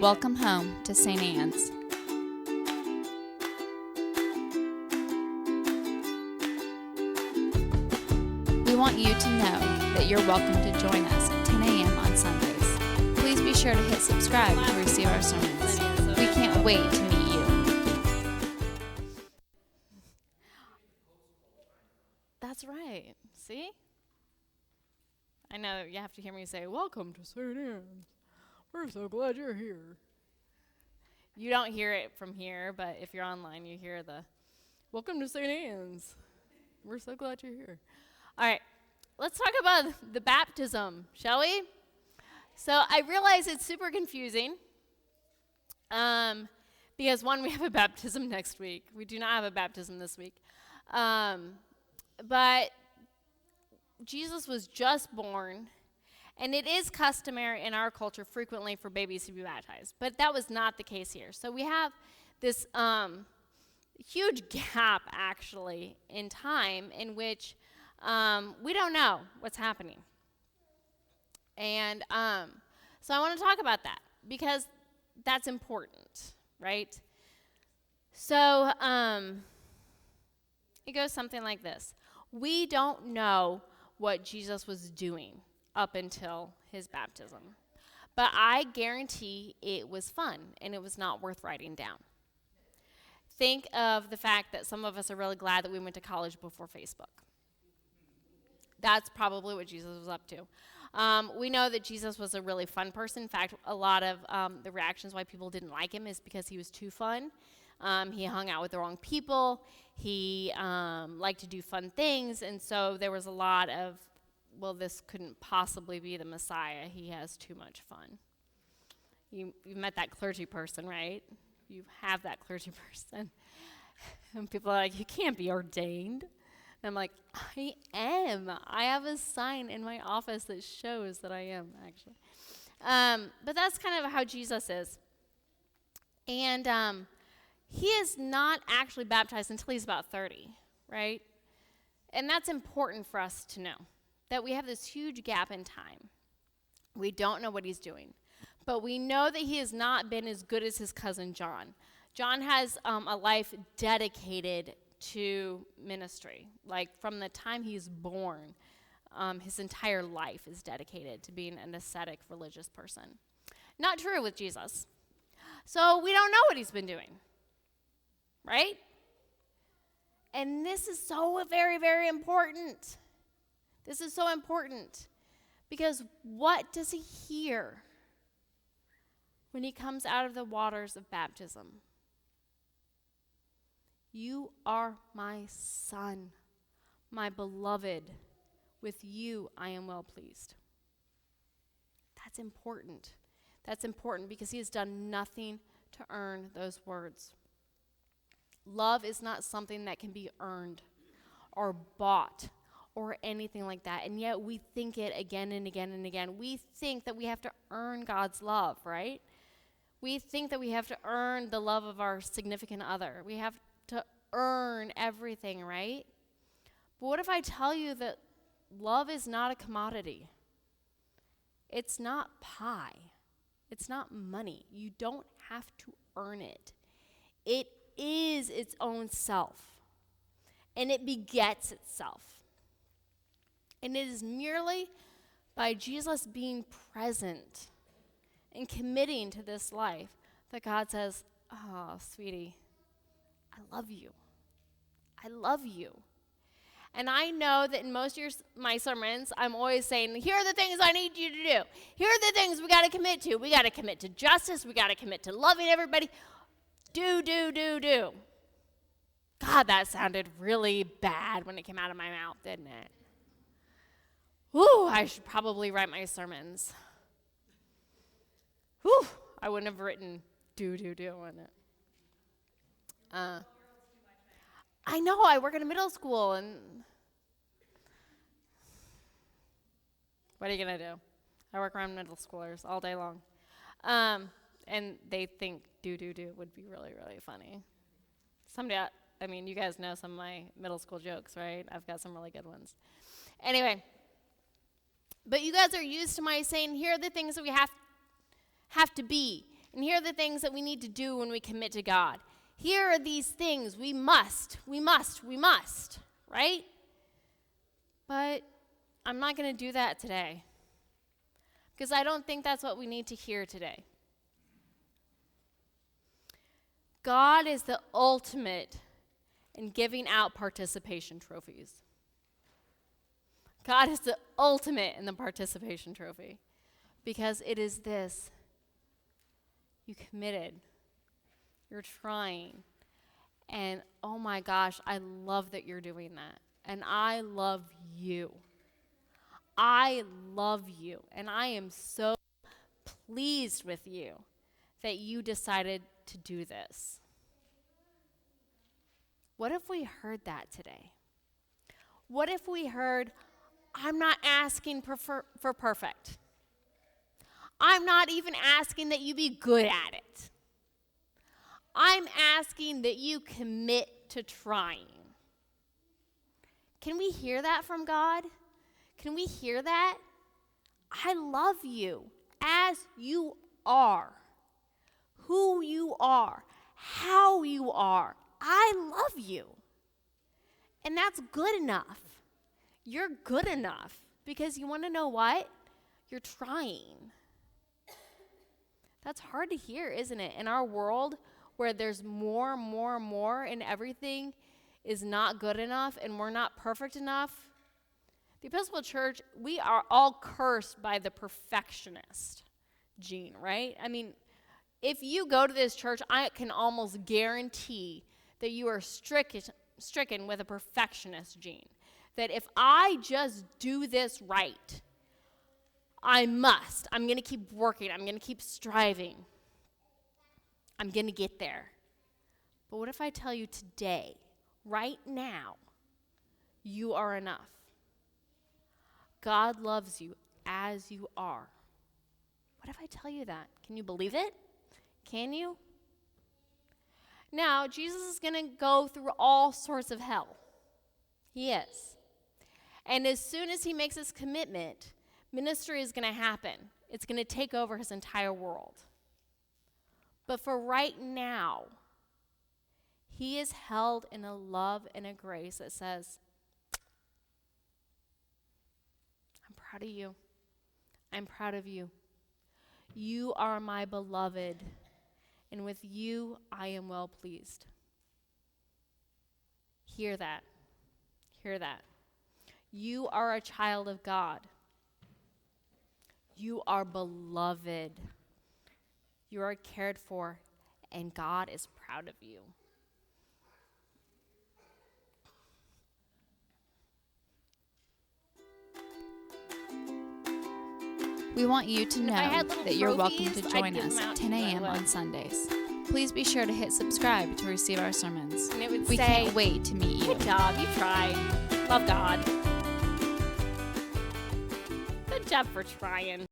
Welcome home to St. Anne's. We want you to know that you're welcome to join us at 10 a.m. on Sundays. Please be sure to hit subscribe to receive our sermons. We can't wait to meet you. That's right. See? I know you have to hear me say, "Welcome to St. Anne's. We're so glad you're here." You don't hear it from here, but if you're online, you hear the, "Welcome to St. Anne's. We're so glad you're here." All right, let's talk about the baptism, shall we? So I realize it's super confusing because, one, we have a baptism next week. We do not have a baptism this week. But Jesus was just born, and it is customary in our culture frequently for babies to be baptized, but that was not the case here. So we have this huge gap, actually, in time in which we don't know what's happening. And so I want to talk about that because that's important, right? So it goes something like this. We don't know what Jesus was doing up until his baptism, but I guarantee it was fun and it was not worth writing down. Think of the fact that some of us are really glad that we went to college before Facebook. That's probably what Jesus was up to. We know that Jesus was a really fun person. In fact, a lot of the reactions why people didn't like him is because he was too fun. He hung out with the wrong people. He liked to do fun things. And so there was a lot of, well, this couldn't possibly be the Messiah. He has too much fun. You've met that clergy person, right? You have that clergy person. And people are like, "You can't be ordained." And I'm like, "I am. I have a sign in my office that shows that I am, actually." But that's kind of how Jesus is. And he is not actually baptized until he's about 30, right? And that's important for us to know, that we have this huge gap in time. We don't know what he's doing. But we know that he has not been as good as his cousin John. John has a life dedicated to ministry. Like from the time he's born, his entire life is dedicated to being an ascetic religious person. Not true with Jesus. So we don't know what he's been doing, right? And this is so very, very important. This is so important because what does he hear when he comes out of the waters of baptism? "You are my son, my beloved. With you I am well pleased." That's important. That's important because he has done nothing to earn those words. Love is not something that can be earned or bought or anything like that. And yet we think it again and again and again. We think that we have to earn God's love, right? We think that we have to earn the love of our significant other. We have to earn everything, right? But what if I tell you that love is not a commodity? It's not pie. It's not money. You don't have to earn it. It is its own self, and it begets itself. And it is merely by Jesus being present and committing to this life that God says, "Oh, sweetie, I love you. I love you." And I know that in most of my sermons, I'm always saying, here are the things I need you to do. Here are the things we got to commit to. We got to commit to justice. We got to commit to loving everybody. Do. God, that sounded really bad when it came out of my mouth, didn't it? Whew, I should probably write my sermons. Whew, I wouldn't have written do, wouldn't it? I know, I work in a middle school, and what are you going to do? I work around middle schoolers all day long. And they think do would be really, really funny. Someday, I mean, you guys know some of my middle school jokes, right? I've got some really good ones. Anyway, but you guys are used to my saying, here are the things that we have to be. And here are the things that we need to do when we commit to God. Here are these things we must, right? But I'm not going to do that today, because I don't think that's what we need to hear today. God is the ultimate in giving out participation trophies. God is the ultimate in the participation trophy, because it is this: you committed, you're trying, and oh my gosh, I love that you're doing that, and I love you. I love you, and I am so pleased with you that you decided to do this. What if we heard that today? What if we heard, I'm not asking for perfect. I'm not even asking that you be good at it. I'm asking that you commit to trying. Can we hear that from God? Can we hear that? I love you as you are, who you are, how you are. I love you. And that's good enough. You're good enough, because you want to know what? You're trying. That's hard to hear, isn't it? In our world where there's more, and everything is not good enough and we're not perfect enough. The Episcopal Church, we are all cursed by the perfectionist gene, right? I mean, if you go to this church, I can almost guarantee that you are stricken with a perfectionist gene. That if I just do this right, I'm going to keep working. I'm going to keep striving. I'm going to get there. But what if I tell you today, right now, you are enough? God loves you as you are. What if I tell you that? Can you believe it? Can you? Now, Jesus is going to go through all sorts of hell. He is. And as soon as he makes his commitment, ministry is going to happen. It's going to take over his entire world. But for right now, he is held in a love and a grace that says, I'm proud of you. I'm proud of you. You are my beloved, and with you I am well pleased. Hear that. Hear that. You are a child of God. You are beloved. You are cared for, and God is proud of you. We want you to know that you're welcome to join us at 10 a.m. on Sundays. Please be sure to hit subscribe to receive our sermons. And it would We say, can't wait to meet you. Good job, you tried. Love God. Good job for trying.